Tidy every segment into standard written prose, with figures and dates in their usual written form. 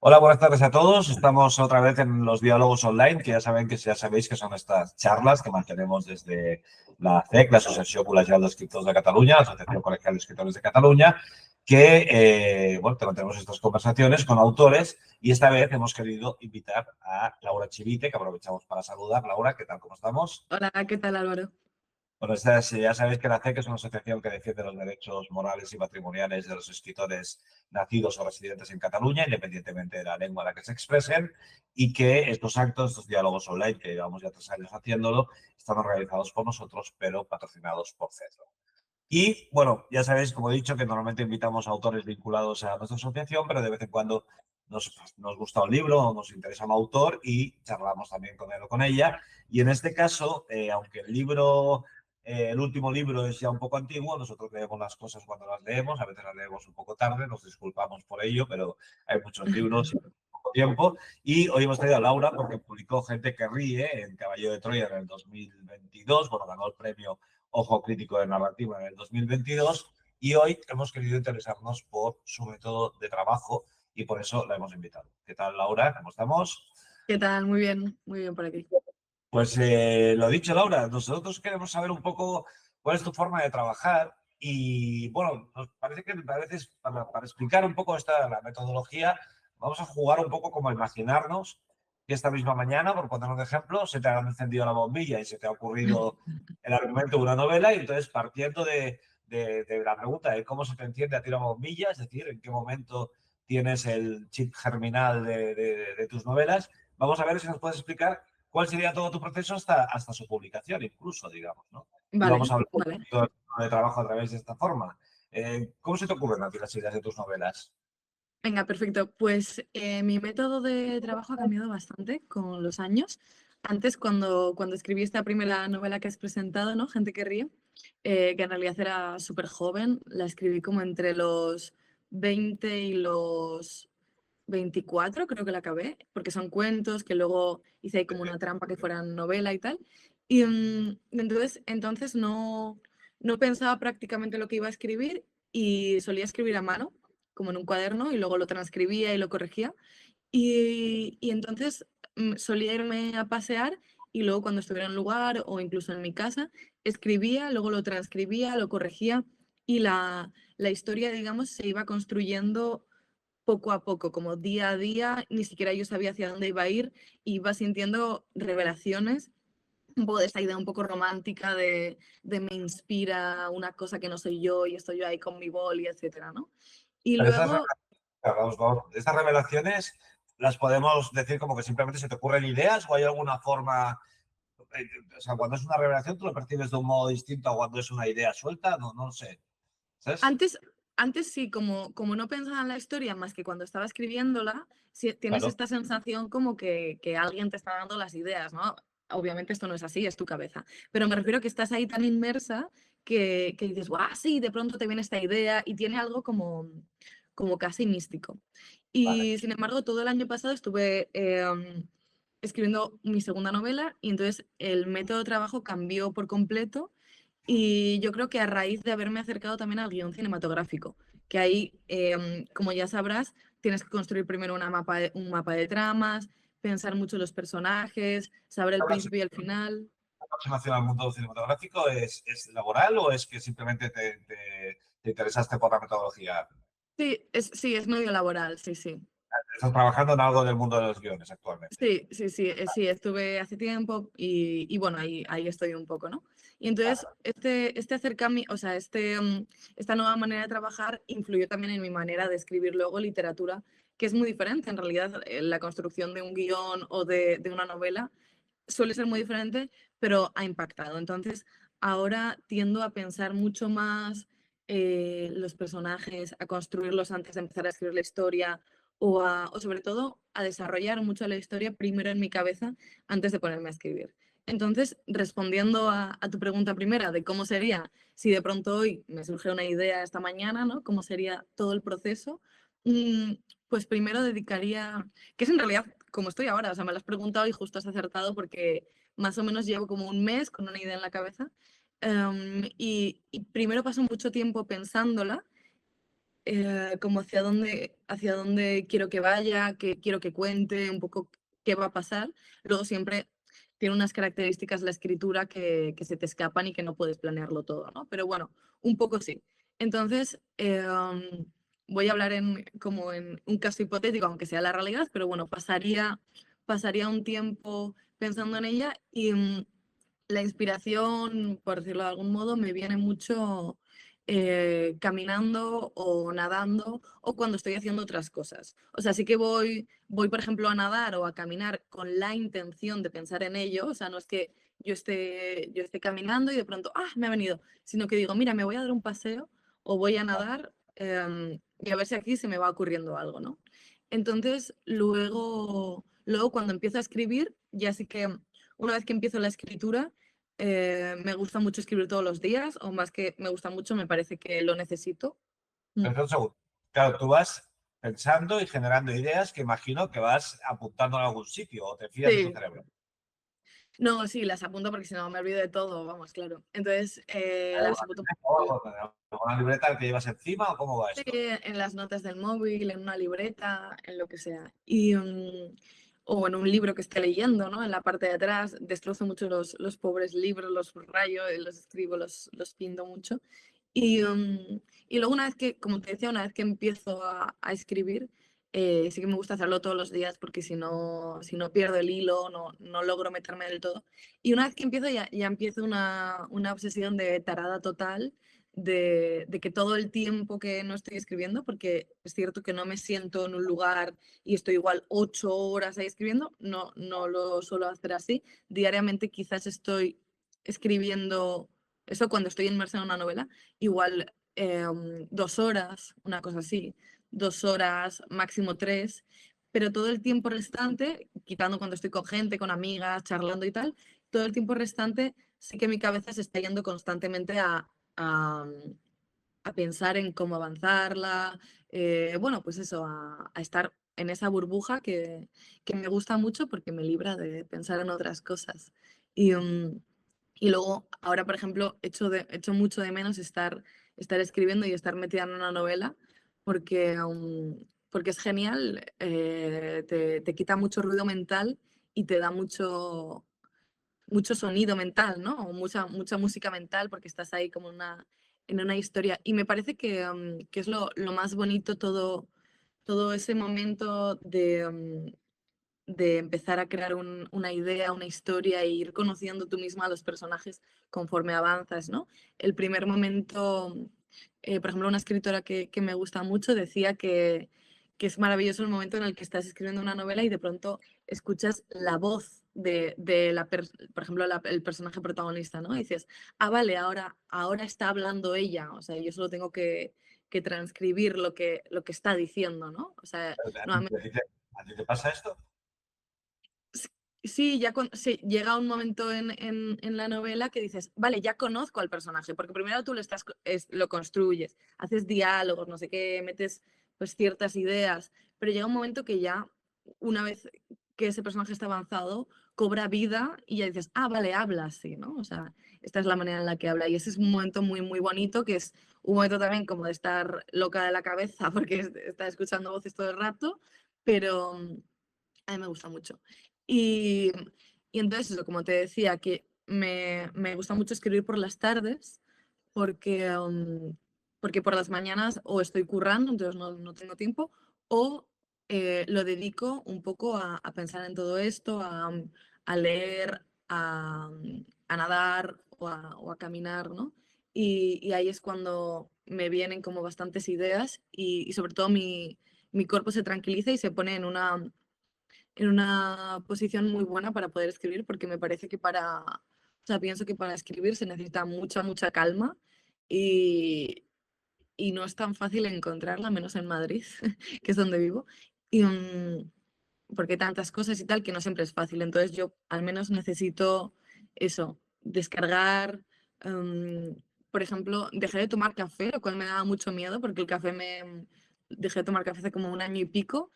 Hola, buenas tardes a todos. Estamos otra vez en los diálogos online, que ya sabéis que son estas charlas que mantenemos desde la ACEC, la Asociación Col·legial d'Escriptors de Cataluña, la Asociación Colegial de Escritores de Cataluña, que, tenemos estas conversaciones con autores y esta vez hemos querido invitar a Laura Chivite, que aprovechamos para saludar. Laura, ¿qué tal? ¿Cómo estamos? Hola, ¿qué tal, Álvaro? Bueno, ya sabéis que la ACEC es una asociación que defiende los derechos morales y patrimoniales de los escritores nacidos o residentes en Cataluña, independientemente de la lengua en la que se expresen, y que estos actos, estos diálogos online, que llevamos ya 3 años haciéndolo, están organizados por nosotros, pero patrocinados por CEDRO. Y, bueno, ya sabéis, como he dicho, que normalmente invitamos a autores vinculados a nuestra asociación, pero de vez en cuando nos gusta un libro o nos interesa un autor y charlamos también con él o con ella. Y en este caso, aunque el último libro es ya un poco antiguo, nosotros leemos las cosas cuando las leemos, a veces las leemos un poco tarde, nos disculpamos por ello, pero hay muchos libros y poco tiempo. Y hoy hemos traído a Laura porque publicó Gente que ríe en Caballo de Troya en el 2022, bueno, ganó el premio Ojo Crítico de Narrativa en el 2022 y hoy hemos querido interesarnos por su método de trabajo y por eso la hemos invitado. ¿Qué tal, Laura? ¿Cómo estamos? ¿Qué tal? Muy bien por aquí. Pues lo dicho, Laura, nosotros queremos saber un poco cuál es tu forma de trabajar y, bueno, nos parece que a veces para explicar un poco la metodología, vamos a jugar un poco como a imaginarnos que esta misma mañana, por poner un ejemplo, se te ha encendido la bombilla y se te ha ocurrido el argumento de una novela y entonces partiendo de la pregunta de cómo se te enciende a ti la bombilla, es decir, en qué momento tienes el chip germinal de tus novelas, vamos a ver si nos puedes explicar cuál sería todo tu proceso hasta su publicación, incluso, digamos, ¿no? Y vamos Vale, a hablar un vale. poquito de trabajo a través de esta forma. ¿Cómo se te ocurren a ti las ideas de tus novelas? Venga, perfecto. Pues mi método de trabajo ha cambiado bastante con los años. Antes, cuando escribí esta primera novela que has presentado, ¿no? Gente que ríe, que en realidad era súper joven, la escribí como entre los 20 y los 24, creo que la acabé, porque son cuentos que luego hice ahí como una trampa que fueran novela y tal. Y entonces no pensaba prácticamente lo que iba a escribir y solía escribir a mano, como en un cuaderno, y luego lo transcribía y lo corregía. Y entonces solía irme a pasear y luego cuando estuviera en un lugar o incluso en mi casa, escribía, luego lo transcribía, lo corregía y la historia, digamos, se iba construyendo poco a poco, como día a día, ni siquiera yo sabía hacia dónde iba a ir, iba sintiendo revelaciones, un poco de esta idea un poco romántica de me inspira una cosa que no soy yo y estoy yo ahí con mi boli, etcétera, ¿no? Y Pero luego, estas revelaciones las podemos decir como que simplemente se te ocurren ideas o hay alguna forma, o sea, cuando es una revelación tú lo percibes de un modo distinto a cuando es una idea suelta, no lo sé, ¿sabes? antes, antes sí, como no pensaba en la historia más que cuando estaba escribiéndola, sí, tienes Claro. esta sensación como que alguien te está dando las ideas, ¿no? Obviamente esto no es así, es tu cabeza. Pero me refiero a que estás ahí tan inmersa que dices, guau, sí, de pronto te viene esta idea y tiene algo como casi místico. Vale. Y sin embargo, todo el año pasado estuve escribiendo mi segunda novela y entonces el método de trabajo cambió por completo y yo creo que a raíz de haberme acercado también al guión cinematográfico, que ahí, como ya sabrás, tienes que construir primero un mapa de tramas, pensar mucho en los personajes, saber el principio y el final. ¿La aproximación al mundo cinematográfico es laboral o es que simplemente te interesaste por la metodología? Sí, es medio laboral, sí, sí. Estás trabajando en algo del mundo de los guiones actualmente. Sí, estuve hace tiempo y bueno, ahí estoy un poco, ¿no? Y entonces este acercamiento, o sea, esta nueva manera de trabajar influyó también en mi manera de escribir luego literatura, que es muy diferente. En realidad, la construcción de un guión o de una novela suele ser muy diferente, pero ha impactado. Entonces, ahora tiendo a pensar mucho más los personajes, a construirlos antes de empezar a escribir la historia o sobre todo a desarrollar mucho la historia primero en mi cabeza antes de ponerme a escribir. Entonces, respondiendo a tu pregunta primera de cómo sería si de pronto hoy me surge una idea esta mañana, ¿no? ¿Cómo sería todo el proceso? Mm, pues primero dedicaría, que es en realidad como estoy ahora, o sea, me lo has preguntado y justo has acertado porque más o menos llevo como un mes con una idea en la cabeza y primero paso mucho tiempo pensándola como hacia dónde quiero que vaya, qué quiero que cuente, un poco qué va a pasar. Luego siempre tiene unas características la escritura que se te escapan y que no puedes planearlo todo, ¿no? Pero bueno, un poco sí. Entonces, voy a hablar como en un caso hipotético, aunque sea la realidad, pero bueno, pasaría un tiempo pensando en ella y la inspiración, por decirlo de algún modo, me viene mucho caminando o nadando o cuando estoy haciendo otras cosas. O sea, sí que voy, por ejemplo, a nadar o a caminar con la intención de pensar en ello. O sea, no es que yo esté caminando y de pronto, me ha venido, sino que digo, mira, me voy a dar un paseo o voy a nadar y a ver si aquí se me va ocurriendo algo, ¿no? Entonces, luego cuando empiezo a escribir, ya sí que una vez que empiezo la escritura, me gusta mucho escribir todos los días, o más que me gusta mucho, me parece que lo necesito. Mm. Pero un segundo. Claro, tú vas pensando y generando ideas que imagino que vas apuntando en algún sitio o te fías de tu Sí, cerebro. no, sí, las apunto porque si no me olvido de todo, vamos, claro. Entonces, ¿Hay las alguna apunto libreta o algo? ¿Alguna libreta que llevas encima o cómo va sí, esto? en las notas del móvil, en una libreta, en lo que sea. O en un libro que esté leyendo, ¿no? En la parte de atrás, destrozo mucho los pobres libros, los rayo, los escribo, los pinto mucho. Y luego una vez que, como te decía, una vez que empiezo a escribir, sí que me gusta hacerlo todos los días porque si no pierdo el hilo, no logro meterme del todo. Y una vez que empiezo ya empiezo una obsesión de tarada total de que todo el tiempo que no estoy escribiendo, porque es cierto que no me siento en un lugar y estoy igual 8 horas ahí escribiendo, no lo suelo hacer así. Diariamente quizás estoy escribiendo, eso cuando estoy inmersa en una novela, igual 2 horas, una cosa así, 2 horas, máximo 3, pero todo el tiempo restante, quitando cuando estoy con gente, con amigas, charlando y tal, todo el tiempo restante sí que mi cabeza se está yendo constantemente a, a pensar en cómo avanzarla, bueno, pues eso, a estar en esa burbuja que me gusta mucho porque me libra de pensar en otras cosas. Y, y luego, ahora, por ejemplo, echo mucho de menos estar escribiendo y estar metida en una novela porque es genial, te quita mucho ruido mental y te da mucho sonido mental, ¿no? O mucha música mental porque estás ahí como en una historia. Y me parece que es lo más bonito todo ese momento de empezar a crear una idea, una historia e ir conociendo tú misma a los personajes conforme avanzas, ¿no? El primer momento, por ejemplo, una escritora que me gusta mucho decía que es maravilloso el momento en el que estás escribiendo una novela y de pronto escuchas la voz por ejemplo, el personaje protagonista, ¿no? Y dices, vale, ahora está hablando ella, o sea, yo solo tengo que transcribir lo que está diciendo, ¿no? O sea, nuevamente. ¿A ti te pasa esto? Sí, sí, llega un momento en la novela que dices, vale, ya conozco al personaje, porque primero tú lo construyes, haces diálogos, no sé qué, metes pues ciertas ideas, pero llega un momento que ya, una vez que ese personaje está avanzado, cobra vida y ya dices, vale, habla así, ¿no? O sea, esta es la manera en la que habla y ese es un momento muy, muy bonito, que es un momento también como de estar loca de la cabeza porque está escuchando voces todo el rato, pero a mí me gusta mucho. Y, y entonces, eso, como te decía, que me gusta mucho escribir por las tardes, porque por las mañanas o estoy currando, entonces no tengo tiempo, o lo dedico un poco a pensar en todo esto, a leer, a nadar o a caminar, ¿no? Y ahí es cuando me vienen como bastantes ideas y sobre todo mi cuerpo se tranquiliza y se pone en una posición muy buena para poder escribir, porque me parece que o sea, pienso que para escribir se necesita mucha, mucha calma y, y no es tan fácil encontrarla, menos en Madrid, que es donde vivo, y, porque hay tantas cosas y tal que no siempre es fácil. Entonces yo al menos necesito eso, descargar. Por ejemplo, dejé de tomar café, lo cual me daba mucho miedo porque el café dejé de tomar café hace como un año y pico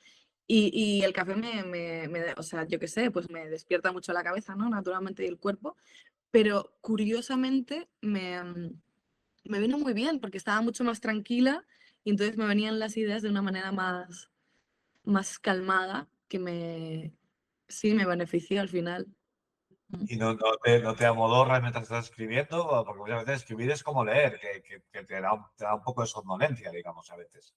y el café o sea, yo qué sé, pues me despierta mucho la cabeza, ¿no? Naturalmente y el cuerpo, pero curiosamente me vino muy bien porque estaba mucho más tranquila y entonces me venían las ideas de una manera más calmada sí, me benefició al final. Y no te amodorras mientras estás escribiendo, porque muchas veces escribir es como leer, que te da un poco de somnolencia, digamos, a veces.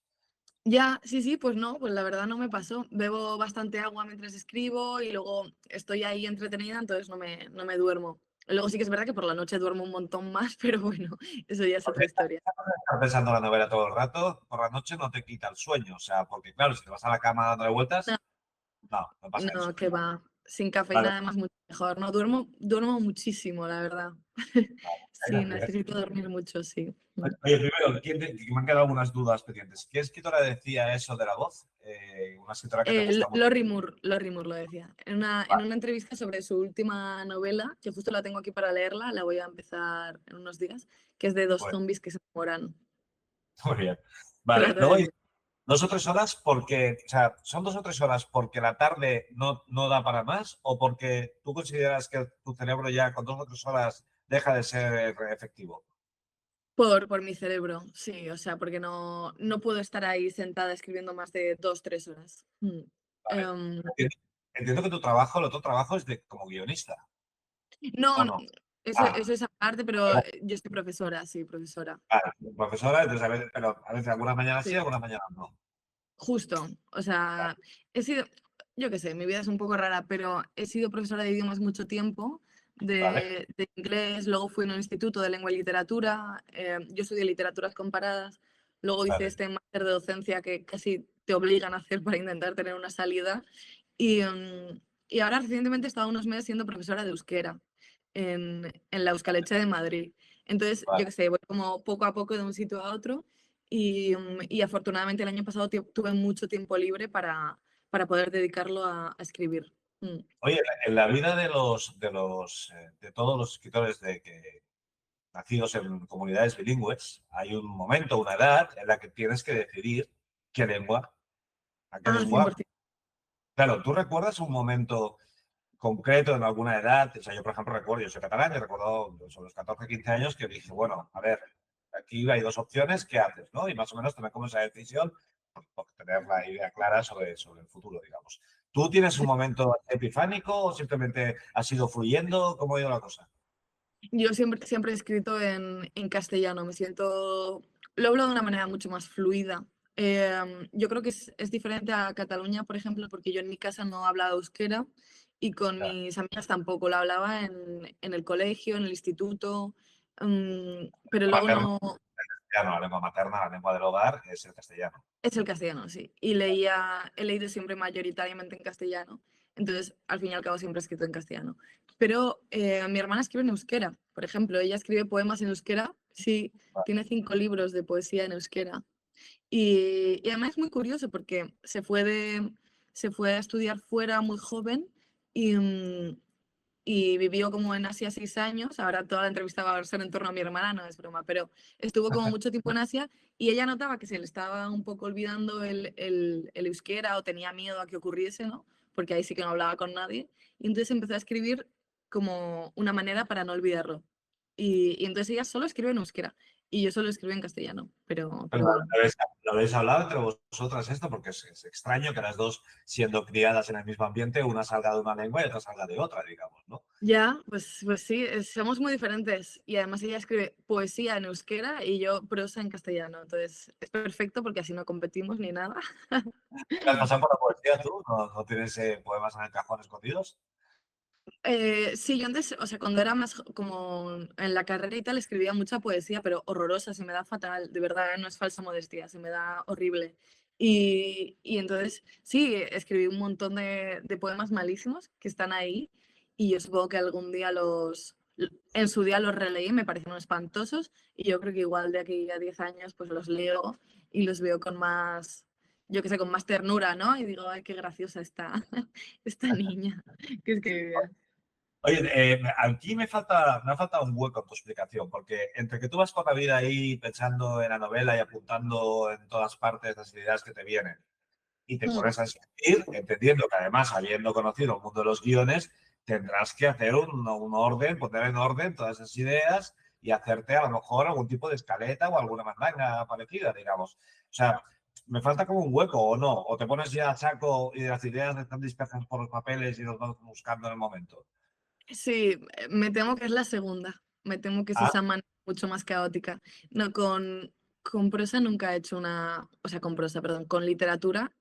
Ya, sí, sí, pues no, pues la verdad no me pasó. Bebo bastante agua mientras escribo y luego estoy ahí entretenida, entonces no me duermo. Luego sí que es verdad que por la noche duermo un montón más, pero bueno, eso ya es otra historia. Estar pensando en la novela todo el rato, por la noche no te quita el sueño, o sea, porque claro, si te vas a la cama dándole No, vueltas, no pasa eso. no, que va. Sin cafeína Vale, además mucho mejor. No, duermo muchísimo, la verdad. Sí, vale. necesito dormir mucho, sí. Oye, primero, que me han quedado algunas dudas pendientes. ¿Qué escritora decía eso de la voz? Una escritora que te gusta mucho. Lorrie Moore lo decía. En una entrevista sobre su última novela, que justo la tengo aquí para leerla, la voy a empezar en unos días, que es de dos Pues, zombies que se enamoran. muy bien. Te la Vale, luego hay traigo. 2 o 3 horas porque, o sea, ¿son 2 o 3 horas porque la tarde no da para más o porque tú consideras que tu cerebro ya con 2 o 3 horas deja de ser efectivo? Por mi cerebro, sí, o sea, porque no puedo estar ahí sentada escribiendo más de 2, 3 horas. Vale. Em, Entiendo que tu trabajo, el otro trabajo es de como guionista, no, ¿o no, no? eso es aparte, pero yo soy profesora, sí, profesora. Profesora, entonces pero a veces algunas mañanas sí, Sí, algunas mañanas no. justo. O Vale, sea, he sido, yo qué sé, mi vida es un poco rara, pero he sido profesora de idiomas mucho tiempo, vale, de inglés, luego fui en un instituto de lengua y literatura, yo estudié literaturas comparadas, luego hice vale. este máster de docencia que casi te obligan a hacer para intentar tener una salida. Y ahora recientemente he estado unos meses siendo profesora de euskera en la Euskaleche de Madrid. Entonces, yo Vale. qué sé, voy como poco a poco de un sitio a otro y afortunadamente el año pasado tuve mucho tiempo libre para poder dedicarlo a escribir. Mm. Oye, en la vida de todos los escritores nacidos en comunidades bilingües, hay un momento, una edad en la que tienes que decidir qué lengua, a qué Ah, lengua. 100%. Claro, ¿tú recuerdas un momento concreto en alguna edad? O sea, yo, por ejemplo, recuerdo, yo soy catalán y recuerdo sobre los 14, 15 años que dije, bueno, a ver, aquí hay 2 opciones, ¿qué haces? ¿No? Y más o menos tomé como esa decisión por tener la idea clara sobre el futuro, digamos. ¿Tú tienes un Sí. momento epifánico o simplemente ha sido fluyendo? ¿Cómo ha ido la cosa? Yo siempre he escrito en castellano, lo hablo de una manera mucho más fluida. Yo creo que es diferente a Cataluña, por ejemplo, porque yo en mi casa no hablaba euskera y con Ya, mis amigas tampoco, lo hablaba en el colegio, en el instituto, pero la luego materna, no, la lengua materna, la lengua del hogar es el castellano. es el castellano, sí. Y he leído siempre mayoritariamente en castellano. Entonces, al fin y al cabo, siempre he escrito en castellano. Pero mi hermana escribe en euskera. Por ejemplo, ella escribe poemas en euskera. Sí, tiene 5 libros de poesía en euskera. Y además es muy curioso porque se fue a estudiar fuera muy joven y, y vivió como en Asia 6 años. Ahora toda la entrevista va a ser en torno a mi hermana, no es broma, pero estuvo como mucho tiempo en Asia y ella notaba que se le estaba un poco olvidando el euskera o tenía miedo a que ocurriese, ¿no? Porque ahí sí que no hablaba con nadie. Y entonces empezó a escribir como una manera para no olvidarlo. Y entonces ella solo escribe en euskera y yo solo escribo en castellano, pero Pero bueno. lo habéis hablado entre vosotras esto, porque es extraño que las dos, siendo criadas en el mismo ambiente, una salga de una lengua y otra salga de otra, digamos, ¿no? Ya, pues sí, somos muy diferentes y además ella escribe poesía en euskera y yo prosa en castellano, entonces es perfecto porque así no competimos ni nada. ¿Te has pasado por la poesía tú? ¿No tienes poemas en el cajón escondidos? Sí, yo antes, o sea, cuando era más como en la carrera y tal, escribía mucha poesía, pero horrorosa, se me da fatal, de verdad, no es falsa modestia, se me da horrible. Y entonces, sí, escribí un montón de poemas malísimos que están ahí y yo supongo que algún día en su día los releí, me parecieron espantosos y yo creo que igual de aquí a 10 años pues los leo y los veo con más, yo qué sé, con más ternura, ¿no? Y digo, ay, qué graciosa está esta niña que escribía. Oye, aquí me ha faltado un hueco en tu explicación, porque entre que tú vas por la vida ahí pensando en la novela y apuntando en todas partes las ideas que te vienen y te Mm. pones a escribir, entendiendo que además, habiendo conocido el mundo de los guiones, tendrás que hacer un orden, poner en orden todas esas ideas y hacerte a lo mejor algún tipo de escaleta o alguna mandanga parecida, digamos. O sea, me falta como un hueco, ¿o no? O te pones ya a saco y las ideas están dispersas por los papeles y los vas buscando en el momento. Sí, me temo que es la segunda. Me temo que es Ah, esa manera mucho más caótica. No, con prosa nunca he hecho una, o sea, con prosa, perdón, con literatura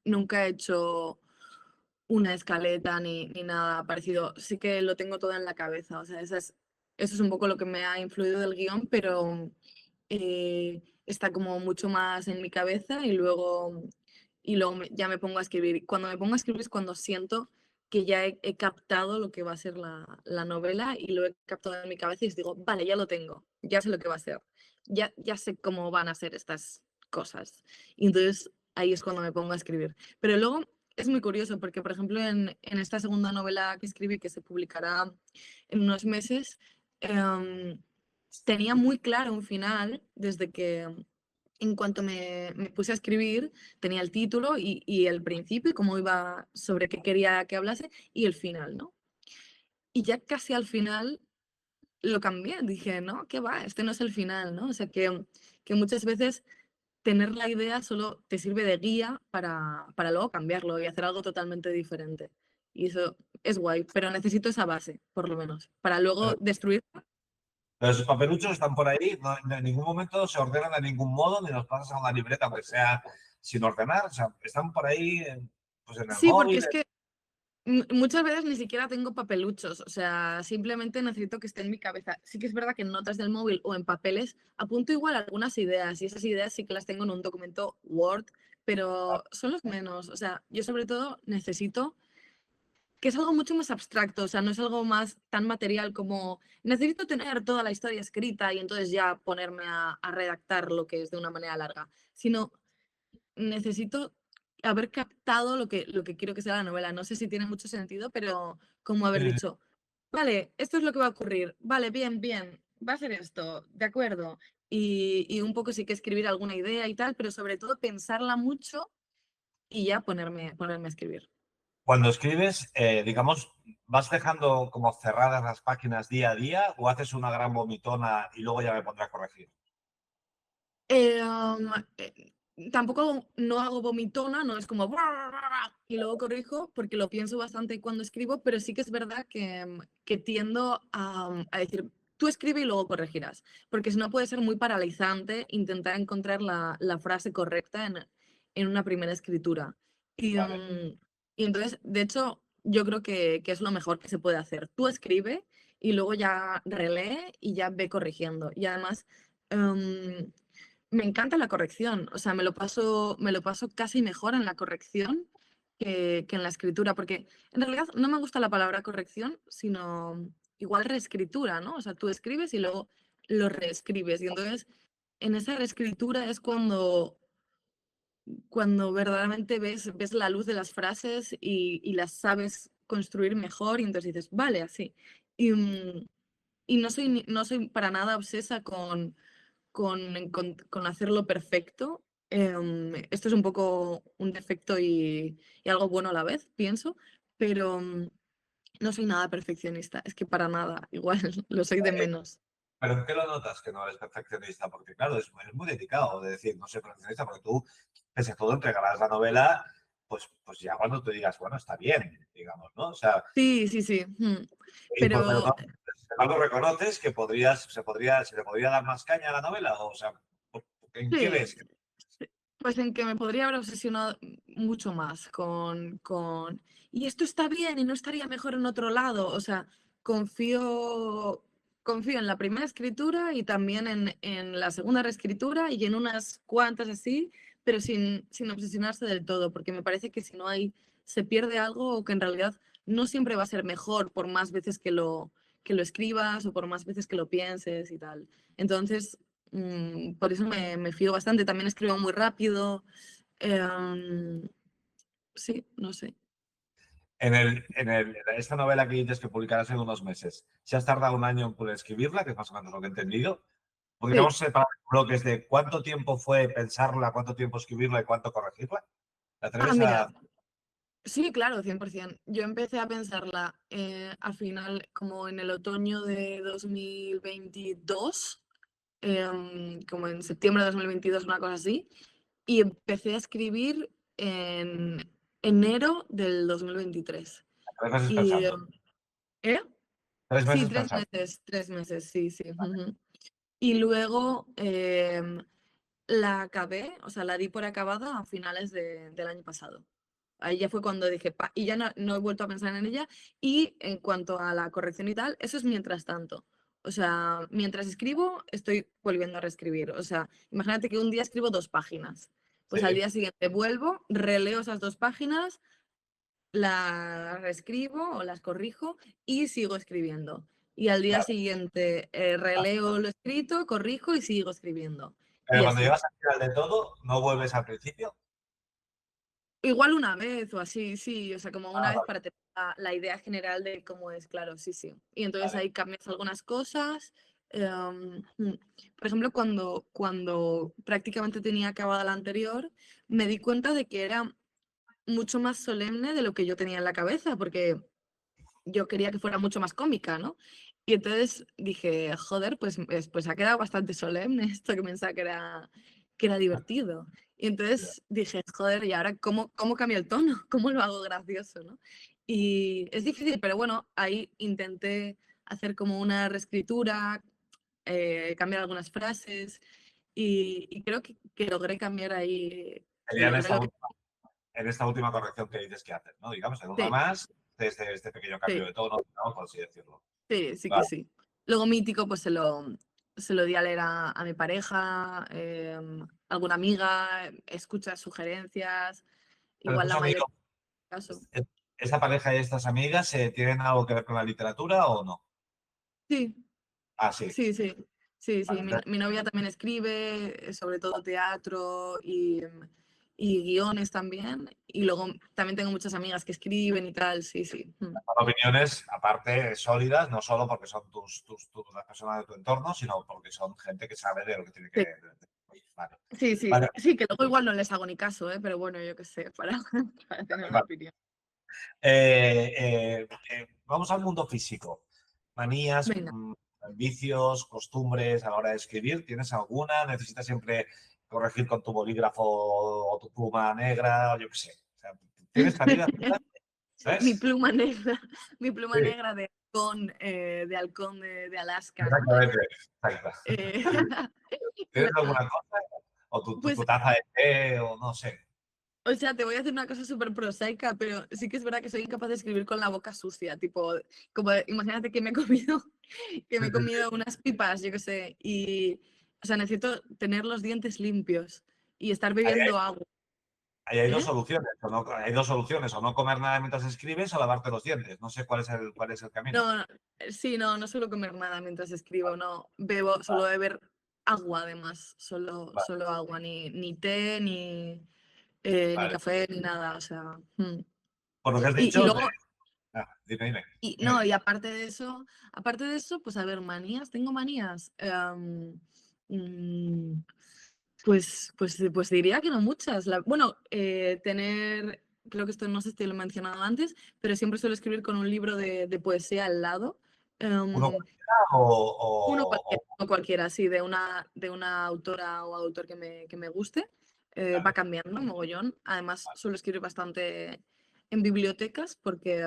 nunca he hecho una escaleta ni nada parecido. Sí que lo tengo todo en la cabeza, o sea, eso es un poco lo que me ha influido del guión, pero está como mucho más en mi cabeza y luego ya me pongo a escribir. Cuando me pongo a escribir es cuando siento que ya he captado lo que va a ser la novela y lo he captado en mi cabeza y os digo, vale, ya lo tengo, ya sé lo que va a ser, ya sé cómo van a ser estas cosas. Y entonces ahí es cuando me pongo a escribir. Pero luego es muy curioso porque, por ejemplo, en esta segunda novela que escribí, que se publicará en unos meses, tenía muy claro un final desde que en cuanto me puse a escribir, tenía el título y el principio y cómo iba, sobre qué quería que hablase y el final, ¿no? Y ya casi al final lo cambié, dije, no, ¿qué va? Este no es el final, ¿no? O sea, que muchas veces tener la idea solo te sirve de guía para luego cambiarlo y hacer algo totalmente diferente. Y eso es guay, pero necesito esa base, por lo menos, para luego destruir. pero esos papeluchos están por ahí, en ningún momento se ordenan de ningún modo, ni los pasas a una libreta, aunque sea sin ordenar. O sea, están por ahí, pues en el Sí, porque móvil. es que muchas veces ni siquiera tengo papeluchos, o sea, simplemente necesito que esté en mi cabeza. Sí que es verdad que en notas del móvil o en papeles apunto igual algunas ideas y esas ideas sí que las tengo en un documento Word, pero son los menos. O sea, yo sobre todo necesito que es algo mucho más abstracto, o sea, no es algo más tan material como necesito tener toda la historia escrita y entonces ya ponerme a redactar lo que es de una manera larga, sino necesito haber captado lo que quiero que sea la novela. No sé si tiene mucho sentido, pero como haber dicho, vale, esto es lo que va a ocurrir, vale, bien, bien, va a ser esto, de acuerdo. Y un poco sí que escribir alguna idea y tal, pero sobre todo pensarla mucho y ya ponerme a escribir. Cuando escribes, digamos, ¿vas dejando como cerradas las páginas día a día o haces una gran vomitona y luego ya me pondré a corregir? Tampoco no hago vomitona, no es como y luego corrijo porque lo pienso bastante cuando escribo, pero sí que es verdad que tiendo a decir, tú escribe y luego corregirás, porque si no puede ser muy paralizante intentar encontrar la frase correcta en una primera escritura. Y, Vale. y entonces, de hecho, yo creo que es lo mejor que se puede hacer. Tú escribe y luego ya relee y ya ve corrigiendo. Y además, em, me encanta la corrección, o sea, me lo paso casi mejor en la corrección que en la escritura, porque en realidad no me gusta la palabra corrección, sino igual reescritura, ¿no? O sea, tú escribes y luego lo reescribes. Y entonces, en esa reescritura es cuando verdaderamente ves la luz de las frases y las sabes construir mejor, y entonces dices, vale, así. Y no soy para nada obsesa con hacerlo perfecto. Esto es un poco un defecto y algo bueno a la vez, pienso, pero no soy nada perfeccionista, es que para nada, igual lo soy de menos. ¿Pero en qué lo notas que no eres perfeccionista? Porque claro, es muy delicado de decir no soy perfeccionista, porque tú, pese a todo, entregarás la novela, pues ya cuando tú digas, bueno, está bien, digamos, ¿no? O sea, Sí, sí, sí. pero Pero no, sin embargo, reconoces que se le podría dar más caña a la novela, o sea, ¿en qué sí, ves? sí, pues en que me podría haber obsesionado mucho más y esto está bien y no estaría mejor en otro lado. O sea, confío en la primera escritura y también en la segunda reescritura y en unas cuantas así, pero sin obsesionarse del todo, porque me parece que si no hay, se pierde algo o que en realidad no siempre va a ser mejor por más veces que lo escribas o por más veces que lo pienses y tal. Entonces, por eso me fío bastante. También escribo muy rápido. Sí, no sé. Esta novela que dices que publicarás en unos meses, ¿se has tardado un año en poder escribirla? Que es más o menos lo que he entendido. Sí. ¿Podríamos separar bloques de cuánto tiempo fue pensarla, cuánto tiempo escribirla y cuánto corregirla? ¿Te Ah, atreves mira, a...? Sí, claro, 100%. Yo empecé a pensarla al final, como en el otoño de 2022, como en septiembre de 2022, una cosa así, y empecé a escribir en enero del 2023. 3 meses Y, pensando. ¿eh? Tres Sí, meses pensando. 3 meses, sí, sí. Ujú. Y luego la acabé, o sea, la di por acabada a finales del año pasado. Ahí ya fue cuando dije, "Pa", y ya no he vuelto a pensar en ella. Y en cuanto a la corrección y tal, eso es mientras tanto. O sea, mientras escribo, estoy volviendo a reescribir. O sea, imagínate que un día escribo 2 páginas. Pues al Sí, día siguiente vuelvo, releo esas 2 páginas, las reescribo o las corrijo y sigo escribiendo. Y al día claro. siguiente releo lo escrito, corrijo y sigo escribiendo. Pero Y cuando así. llegas al final de todo, ¿no vuelves al principio? Igual una vez o así, sí, o sea, como una vez Vale, para tener la idea general de cómo es, claro, sí, sí. Y entonces vale. ahí cambias algunas cosas. Por ejemplo, cuando prácticamente tenía acabada la anterior, me di cuenta de que era mucho más solemne de lo que yo tenía en la cabeza, porque yo quería que fuera mucho más cómica, ¿no? Y entonces dije, joder, pues ha quedado bastante solemne esto que pensaba que era divertido. Y entonces dije, joder, ¿y ahora cómo cambio el tono? ¿Cómo lo hago gracioso, no? Y es difícil, pero bueno, ahí intenté hacer como una reescritura, cambiar algunas frases y creo que logré cambiar ahí, Sería logré lo que... en esta última corrección que dices que haces, ¿no? Digamos, en una Sí, más, desde este pequeño cambio sí. de tono, digamos, por así decirlo. Sí, sí que Vale. sí. Luego mítico, pues se lo di a leer a mi pareja, alguna amiga, escucha sugerencias, Pero igual tus la mayoría amigos, del caso. ¿esta pareja y estas amigas tienen algo que ver con la literatura o no? Sí, Ah, sí. sí, sí. Sí, sí. Vale, Mi novia también escribe, sobre todo teatro y guiones también. Y luego también tengo muchas amigas que escriben y tal, sí, sí. son opiniones, aparte, sólidas, no solo porque son las personas de tu entorno, sino porque son gente que sabe de lo que tiene que... Sí, Vale. sí, sí. Vale, Sí, que luego igual no les hago ni caso, ¿eh? Pero bueno, yo qué sé, para tener una vale. opinión. Vamos al mundo físico. Manías, Venga. vicios, costumbres a la hora de escribir. ¿Tienes alguna? ¿Necesitas siempre corregir con tu bolígrafo o tu pluma negra? O yo qué sé. O sea, ¿tienes tareas? Mi ¿Sabes? pluma negra, mi pluma Sí, negra de halcón de Alaska, ¿no? exactamente. Exacto. Eh, ¿Tienes nada, alguna cosa? O pues, tu taza de té, o no sé. o sea, te voy a decir una cosa súper prosaica, pero sí que es verdad que soy incapaz de escribir con la boca sucia, tipo, como imagínate que me he comido, que me he comido unas pipas, yo qué sé, y, o sea, necesito tener los dientes limpios y estar Ahí bebiendo agua, Ahí hay dos ¿eh? soluciones. Hay dos soluciones. O no comer nada mientras escribes o lavarte los dientes. No sé cuál es el camino. No, no, sí, no suelo comer nada mientras escribo, no, bebo, suelo beber agua además, Vale, solo agua, ni té, ni vale. café, ni nada, o sea. Por lo que has Y dicho, luego, dime, dime. y Dime, no, dime. y aparte de eso, pues a ver, manías, tengo manías. Mm, pues diría que no muchas. Bueno, creo que esto no sé si te lo he mencionado antes, pero siempre suelo escribir con un libro de poesía al lado. ¿Uno Em, cualquiera uno cualquiera, sí, de una autora o autor que me guste. Va vale, cambiando mogollón. Además, suelo escribir bastante en bibliotecas porque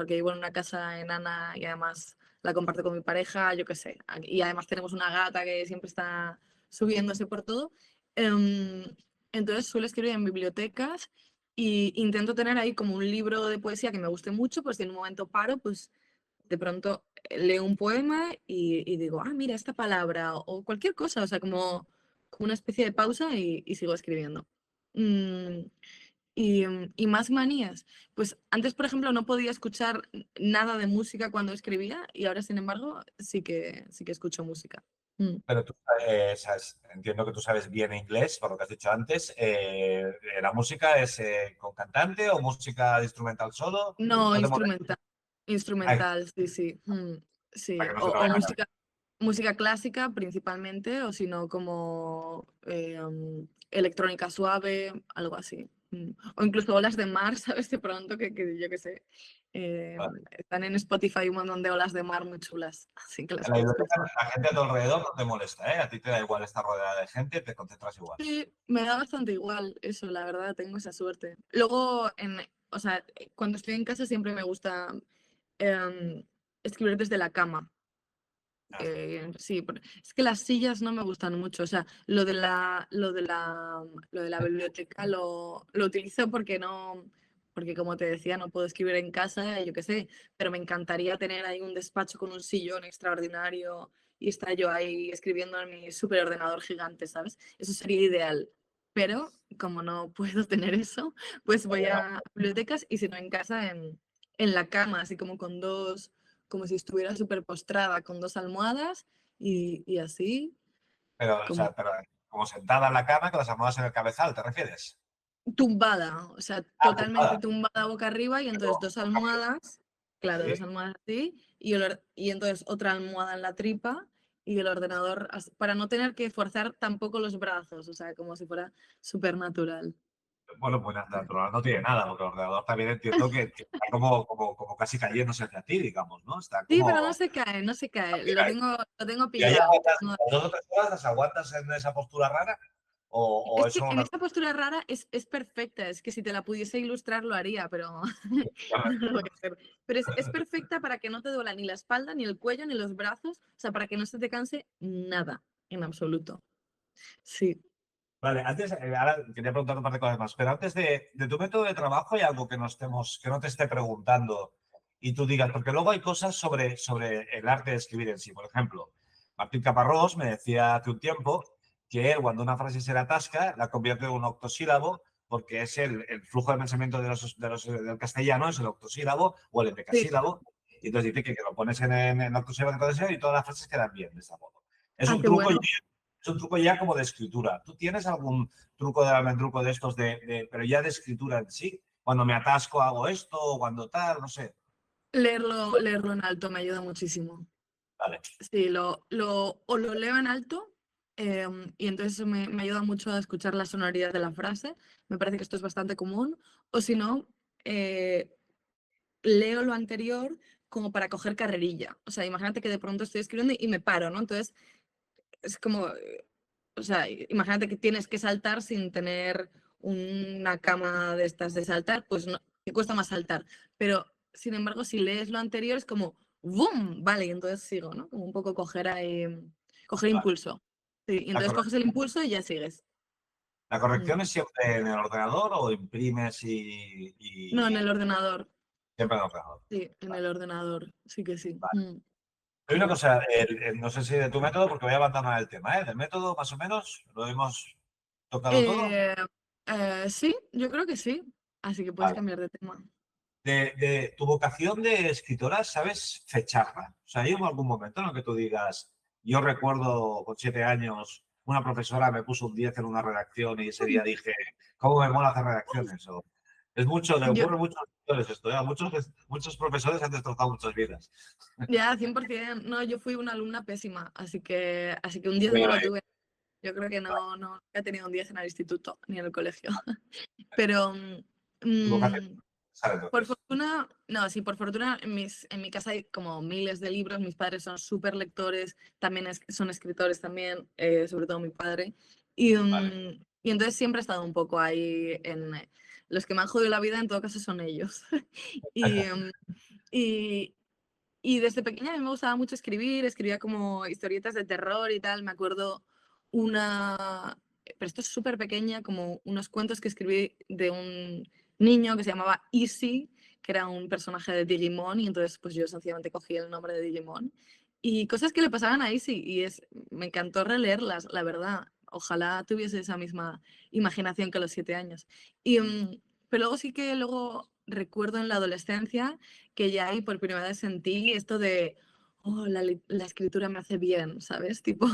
vivo en una casa enana y además la comparto con mi pareja, yo qué sé. Y además tenemos una gata que siempre está subiéndose por todo. Em, entonces suelo escribir en bibliotecas y intento tener ahí como un libro de poesía que me guste mucho, pues si en un momento paro, pues de pronto leo un poema y digo, mira esta palabra o cualquier cosa, o sea, como una especie de pausa y sigo escribiendo. Mm, y más manías. Pues antes, por ejemplo, no podía escuchar nada de música cuando escribía y ahora, sin embargo, sí que escucho música. Mm. pero tú entiendo que tú sabes bien inglés, por lo que has dicho antes. ¿La música es con cantante o música instrumental solo? No, ¿No te molesta? instrumental. Ay, Instrumental, sí, sí. Sí. para que no se te O vaya a música clásica principalmente, o si no, como electrónica suave, algo así. O incluso olas de mar, ¿sabes? De pronto, yo qué sé. Vale. Están en Spotify un montón de olas de mar muy chulas, así que las En la puedes biblioteca, escuchar. la gente a tu alrededor no te molesta, ¿eh? A ti te da igual estar rodeada de gente, te concentras igual. Sí, me da bastante igual eso, la verdad, tengo esa suerte. Luego, o sea, cuando estoy en casa siempre me gusta em, escribir desde la cama. Ah, Sí, es que las sillas no me gustan mucho. O sea, lo de la biblioteca lo utilizo porque no, porque como te decía, no puedo escribir en casa, yo qué sé, pero me encantaría tener ahí un despacho con un sillón extraordinario y estar yo ahí escribiendo en mi superordenador gigante, ¿sabes? Eso sería ideal. Pero como no puedo tener eso, pues voy a bibliotecas y si no en casa, en la cama, así como con dos como si estuviera súper postrada con dos almohadas y así, pero, o como sea, pero como sentada en la cama con las almohadas en el cabezal, ¿te refieres? tumbada, o sea, Ah, totalmente tumbada. tumbada boca arriba y entonces dos almohadas, claro, Sí. dos almohadas así, y entonces otra almohada en la tripa y el ordenador, para no tener que forzar tampoco los brazos, o sea, como si fuera súper natural. Bueno, pues natural no tiene nada, porque el ordenador también entiendo que está como casi cayéndose hacia ti, digamos, ¿no? Está Sí, pero no como... se cae, no se cae, lo tengo ¿Y ahí pillado. aguantas, las 2 o 3 horas las aguantas en esa postura rara? ¿O Es es que solo en una esta postura rara es perfecta, es que si te la pudiese ilustrar lo haría, pero no lo voy a hacer. Pero es perfecta para que no te duela ni la espalda, ni el cuello, ni los brazos, o sea, para que no se te canse nada, en absoluto. Sí. Vale, antes, ahora quería preguntar un par de cosas más, pero antes de tu método de trabajo hay algo que no te esté preguntando y tú digas, porque luego hay cosas sobre el arte de escribir en sí. Por ejemplo, Martín Caparrós me decía hace un tiempo que él, cuando una frase se le atasca, la convierte en un octosílabo porque es el flujo de pensamiento del castellano, es el octosílabo o el Sí. endecasílabo. Y entonces dice que lo pones en octosílabo, y todas las frases quedan bien de esta modo. Es Ah, un qué truco bueno. es un truco ya como de escritura. ¿Tú tienes algún truco de estos, pero ya de escritura en sí? Cuando me atasco hago esto, o cuando tal, no sé. Leerlo en alto me ayuda muchísimo. Vale, Sí, o lo leo en alto, y entonces eso me ayuda mucho a escuchar la sonoridad de la frase. Me parece que esto es bastante común. O si no, eh, leo lo anterior como para coger carrerilla. O sea, imagínate que de pronto estoy escribiendo y me paro, ¿no? Entonces, es como, o sea, imagínate que tienes que saltar sin tener una cama de estas de saltar, pues no, te cuesta más saltar. Pero, sin embargo, si lees lo anterior es como, ¡boom! Vale, y entonces sigo, ¿no? Como un poco coger ahí, coger vale. impulso. Sí, y La, entonces corre- coges el impulso y ya sigues. la Mm. corrección es siempre en el ordenador o imprimes No, en el ordenador. siempre en el ordenador. Sí, en Vale, el ordenador. Sí que sí. vale. Mm. Hay una cosa, no sé si de tu método, porque voy a abandonar el tema, ¿eh? Del método, más o menos, lo hemos tocado todo. Eh, sí, yo creo que sí. Así que puedes Vale. cambiar de tema. De tu vocación de escritora, ¿sabes fecharla? O sea, ¿hay algún momento en el que tú digas, yo recuerdo con 7 años, una profesora me puso un 10 en una redacción y ese día dije, ¿cómo me mola hacer redacciones? O, es mucho, le Yo, ocurre a muchos escritores esto, ¿eh? A muchos profesores han destrozado muchas vidas. ya, 100%. No, yo fui una alumna pésima, así que un 10 no Bien lo ahí. tuve. Yo creo que no he tenido un 10 en el instituto ni en el colegio. Pero Tu vocación, mm, ¿sabes por entonces? fortuna, no, sí, por fortuna en mi casa hay como miles de libros. Mis padres son súper lectores, también son escritores también, sobre todo mi padre. Vale. Y entonces siempre he estado un poco ahí los que me han jodido la vida, en todo caso son ellos. Y, mm, y, Y desde pequeña a mí me gustaba mucho escribir, escribía como historietas de terror y tal. Me acuerdo pero esto es súper pequeña, como unos cuentos que escribí de un niño que se llamaba Easy, que era un personaje de Digimon, y entonces pues yo sencillamente cogí el nombre de Digimon. Y cosas que le pasaban a Easy, me encantó releerlas, la verdad. Ojalá tuviese esa misma imaginación que a los 7 años. Pero luego sí que luego recuerdo en la adolescencia que ya ahí por primera vez sentí esto de, oh, la escritura me hace bien, ¿sabes? Tipo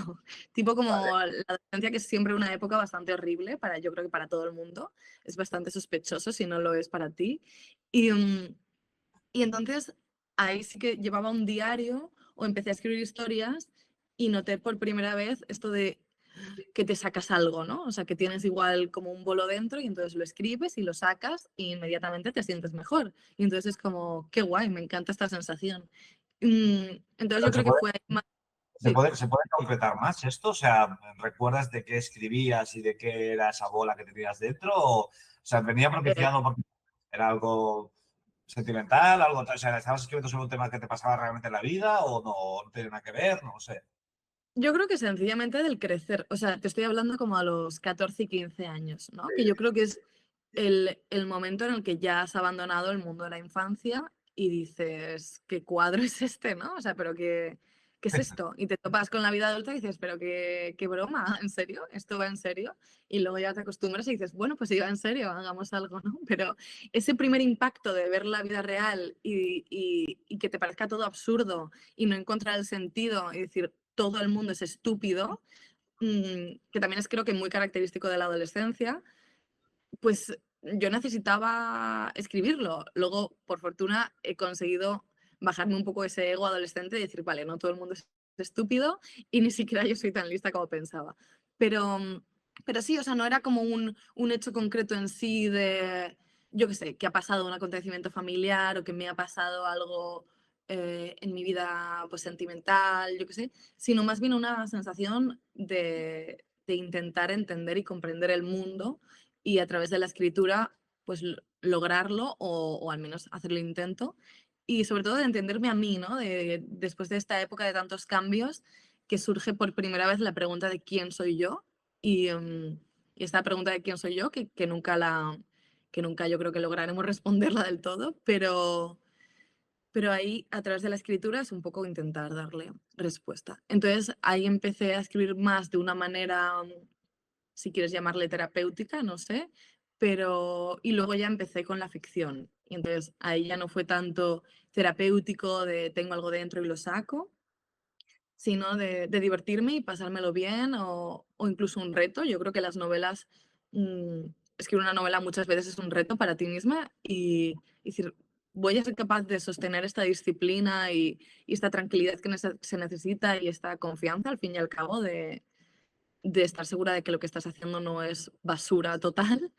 como la adolescencia, que es siempre una época bastante horrible, yo creo que para todo el mundo, es bastante sospechoso si no lo es para ti. Y, mm, y entonces ahí sí que llevaba un diario o empecé a escribir historias y noté por primera vez esto de que te sacas algo, ¿no? O sea, que tienes igual como un bolo dentro y entonces lo escribes y lo sacas y inmediatamente te sientes mejor. Y entonces es como, qué guay, me encanta esta sensación. Entonces yo Pero creo que fue ahí más... Sí, se puede concretar más esto? O sea, ¿recuerdas de qué escribías y de qué era esa bola que tenías dentro? O sea, venía eh, propiciado porque era algo sentimental, algo, o sea, ¿estabas escribiendo sobre un tema que te pasaba realmente en la vida o no tiene nada que ver? No lo sé. yo creo que sencillamente del crecer, o sea, te estoy hablando como a los 14 y 15 años, ¿no? Que yo creo que es el momento en el que ya has abandonado el mundo de la infancia y dices, ¿qué cuadro es este, no? O sea, pero ¿qué es esto? Y te topas con la vida adulta y dices, pero qué broma, ¿en serio? ¿Esto va en serio? Y luego ya te acostumbras y dices, bueno, pues si va en serio, hagamos algo, ¿no? Pero ese primer impacto de ver la vida real y que te parezca todo absurdo y no encontrar el sentido y decir, todo el mundo es estúpido, que también es creo que muy característico de la adolescencia, pues yo necesitaba escribirlo. Luego, por fortuna, he conseguido bajarme un poco ese ego adolescente y decir, vale, no todo el mundo es estúpido y ni siquiera yo soy tan lista como pensaba. Pero, pero sí, o sea, no era como un hecho concreto en sí de, yo qué sé, que ha pasado un acontecimiento familiar o que me ha pasado algo en mi vida pues, sentimental, yo qué sé, sino más bien una sensación de intentar entender y comprender el mundo y a través de la escritura, pues lograrlo o al menos hacer el intento. Y sobre todo de entenderme a mí, ¿no? Después de esta época de tantos cambios, que surge por primera vez la pregunta de quién soy yo. Y esta pregunta de quién soy yo, que nunca yo creo que lograremos responderla del todo, pero ahí a través de la escritura es un poco intentar darle respuesta. Entonces ahí empecé a escribir más de una manera si quieres llamarle terapéutica, no sé, pero y luego ya empecé con la ficción. Y entonces ahí ya no fue tanto terapéutico de tengo algo dentro y lo saco, sino de divertirme y pasármelo bien o incluso un reto. Yo creo que las novelas, escribir una novela muchas veces es un reto para ti misma y decir, voy a ser capaz de sostener esta disciplina y esta tranquilidad que se necesita y esta confianza al fin y al cabo de estar segura de que lo que estás haciendo no es basura total.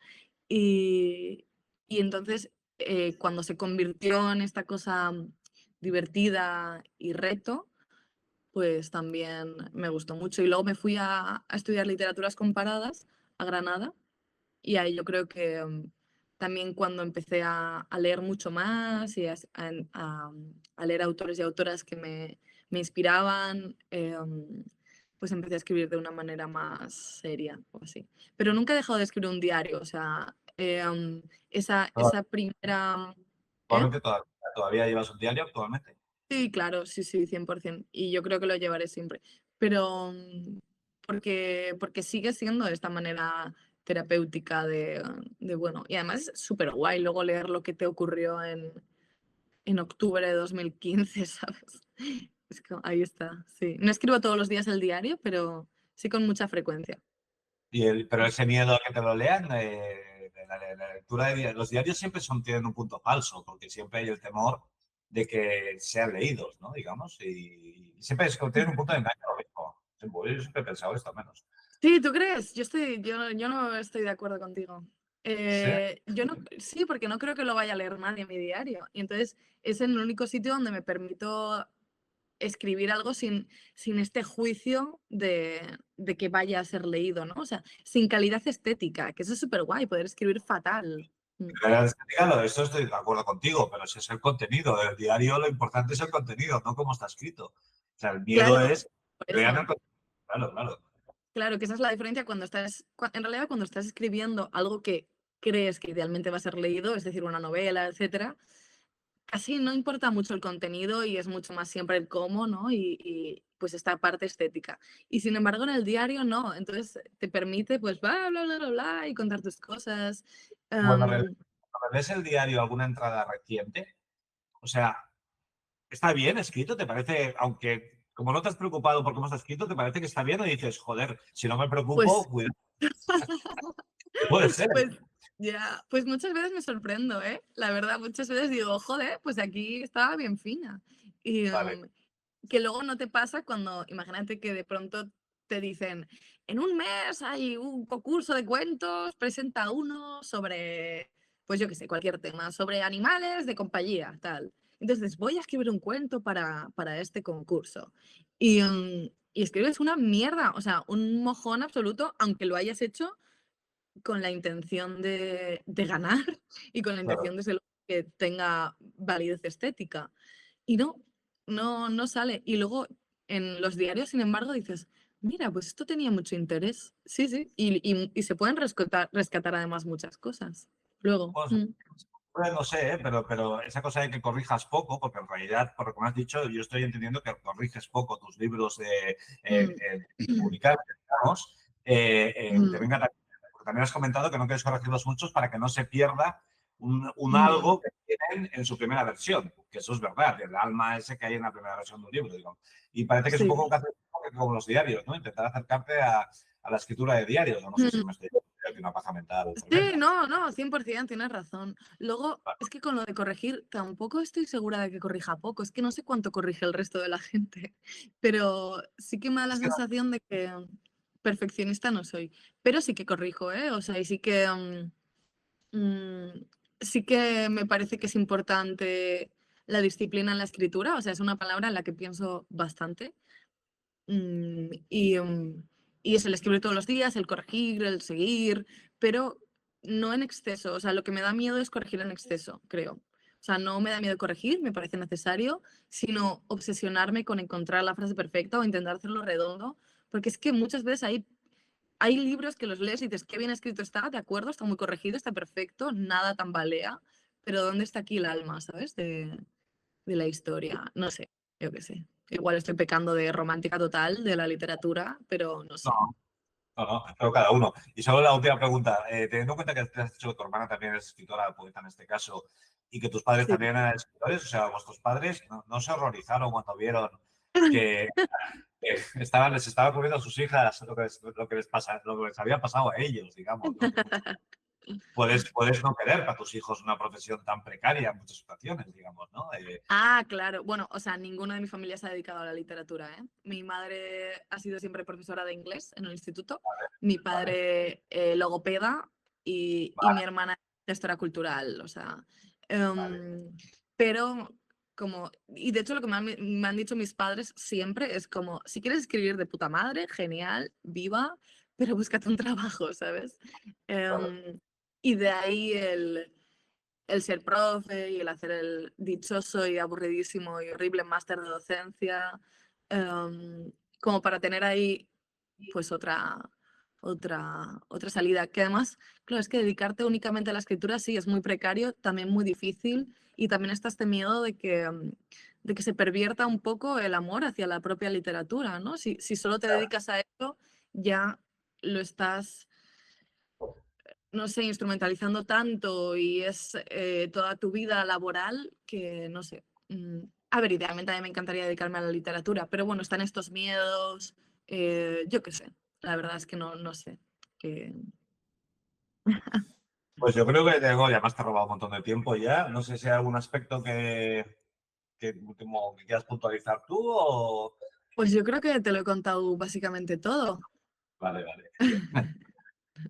Y, y entonces, cuando se convirtió en esta cosa divertida y reto, pues también me gustó mucho. Y luego me fui a estudiar literaturas comparadas a Granada y ahí yo creo que también cuando empecé a leer mucho más y a leer autores y autoras que me inspiraban, pues empecé a escribir de una manera más seria o así. Pero nunca he dejado de escribir un diario, o sea, esa primera... ¿Eh? Actualmente todavía llevas un diario actualmente. Sí, claro, sí, sí, 100%. Y yo creo que lo llevaré siempre. Pero porque sigue siendo de esta manera terapéutica bueno, y además es súper guay luego leer lo que te ocurrió en octubre de 2015, ¿sabes? Es que ahí está, sí. No escribo todos los días el diario, pero sí con mucha frecuencia. Pero ese miedo a que te lo lean, la lectura de los diarios siempre tienen un punto falso, porque siempre hay el temor de que sean leídos, ¿no? Digamos, y siempre tienen un punto de engaño lo mismo. Yo siempre he pensado esto, al menos. Sí, ¿tú crees? Yo no estoy de acuerdo contigo. Sí. Yo no, sí, porque no creo que lo vaya a leer nadie en mi diario. Y entonces es el único sitio donde me permito escribir algo sin este juicio de que vaya a ser leído, ¿no? O sea, sin calidad estética, que eso es súper guay, poder escribir fatal. Claro, eso estoy de acuerdo contigo, pero ese es el contenido. El diario lo importante es el contenido, no cómo está escrito. O sea, el miedo Claro, es por que lean el eso. contenido. Claro, claro. Claro, que esa es la diferencia cuando en realidad cuando estás escribiendo algo que crees que idealmente va a ser leído, es decir, una novela, etcétera, casi no importa mucho el contenido y es mucho más siempre el cómo, ¿no? Pues esta parte estética. Y sin embargo en el diario no, entonces te permite pues bla, bla, bla, bla, bla y contar tus cosas. Cuando Em, ves el diario alguna entrada reciente, o sea, ¿está bien escrito? ¿Te parece, aunque como no te has preocupado por cómo está escrito, te parece que está bien o dices, joder, si no me pues, preocupo, cuidado, puede ser. pues ya, pues muchas veces me sorprendo, ¿eh? La verdad, muchas veces digo, joder, pues aquí estaba bien fina. Y Vale. que luego no te pasa cuando, imagínate que de pronto te dicen, en un mes hay un concurso de cuentos, presenta uno sobre, pues yo qué sé, cualquier tema, sobre animales de compañía, tal. Entonces, voy a escribir un cuento para este concurso. Y escribes una mierda, o sea, un mojón absoluto, aunque lo hayas hecho con la intención de ganar y con la Claro. intención, desde luego, que tenga validez estética. Y no sale. Y luego en los diarios, sin embargo, dices, mira, pues esto tenía mucho interés. Sí, sí. Y se pueden rescatar además muchas cosas. Luego. Pues, no sé, pero esa cosa de que corrijas poco, porque en realidad, por lo que me has dicho, yo estoy entendiendo que corriges poco tus libros Mm, de publicar, digamos, te mm, venga también, porque también has comentado que no quieres corregirlos muchos para que no se pierda un mm, algo que tienen en su primera versión, que eso es verdad, el alma ese que hay en la primera versión de un libro, digo. Y parece que es un sí. poco como los diarios, ¿no? Intentar acercarte a la escritura de diarios, o no sé si Mm. me estoy haciendo una paja mental Sí, tremenda. no, 100% tienes razón. Luego, es que con lo de corregir, tampoco estoy segura de que corrija poco. Es que no sé cuánto corrige el resto de la gente, pero sí que me da la Es que no, sensación de que perfeccionista no soy. Pero sí que corrijo, ¿eh? O sea, y mm, sí que me parece que es importante la disciplina en la escritura. O sea, es una palabra en la que pienso bastante. Mm, y, mm, y es el escribir todos los días, el corregir, el seguir, pero no en exceso. O sea, lo que me da miedo es corregir en exceso, creo. O sea, no me da miedo corregir, me parece necesario, sino obsesionarme con encontrar la frase perfecta o intentar hacerlo redondo, porque es que muchas veces hay libros que los lees y dices, qué bien escrito está, de acuerdo, está muy corregido, está perfecto, nada tambalea, pero ¿dónde está aquí el alma, ¿sabes? De la historia. No sé, yo qué sé. Igual estoy pecando de romántica total de la literatura, pero no sé. no, no, pero cada uno. Y solo la última pregunta, teniendo en cuenta que te has dicho que tu hermana también es escritora, poeta en este caso, y que tus padres Sí. también eran escritores, o sea, vuestros padres no se horrorizaron cuando vieron que les estaba ocurriendo a sus hijas lo que les pasa, lo que les había pasado a ellos, digamos, ¿no? Que puedes no querer para tus hijos una profesión tan precaria en muchas situaciones, digamos, ¿no? Ah, claro. Bueno, o sea, ninguno de mi familia se ha dedicado a la literatura, ¿eh? Mi madre ha sido siempre profesora de inglés en el instituto, mi Vale, padre logopeda y mi vale, hermana gestora cultural, o sea. vale. Pero como, y de hecho lo que me han dicho mis padres siempre es como, si quieres escribir de puta madre, genial, viva, pero búscate un trabajo, ¿sabes? Claro. Y de ahí el ser profe y el hacer el dichoso y aburridísimo y horrible máster de docencia, como para tener ahí pues otra salida. Que además, claro, es que dedicarte únicamente a la escritura sí es muy precario, también muy difícil y también está este miedo de que se pervierta un poco el amor hacia la propia literatura, ¿no? Si solo te dedicas a eso, ya lo estás, no sé, instrumentalizando tanto y es toda tu vida laboral que, no sé. A ver, idealmente a mí me encantaría dedicarme a la literatura, pero bueno, están estos miedos, yo qué sé, la verdad es que no sé. Que... Pues yo creo que tengo, ya me has robado un montón de tiempo ya. No sé si hay algún aspecto que último que quieras puntualizar tú o... Pues yo creo que te lo he contado básicamente todo. Vale, vale.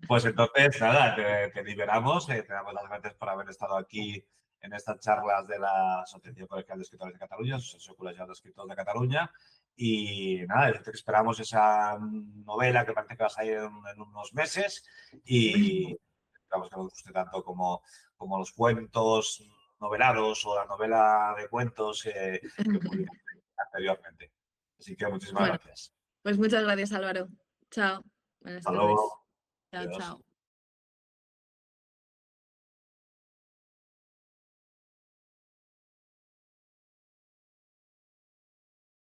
Pues entonces, nada, te liberamos. Te damos las gracias por haber estado aquí en estas charlas de la Asociación Colegial de Escritores de Cataluña, Asociación Colegial de Escritores de Cataluña. Y nada, esperamos esa novela que parece que va a salir en unos meses y esperamos que nos guste tanto como los cuentos novelados o la novela de cuentos que publicaste anteriormente. Así que muchísimas Bueno, gracias. pues muchas gracias, Álvaro. Chao. Buenas Hasta tardes. luego. Chao, Adiós. chao.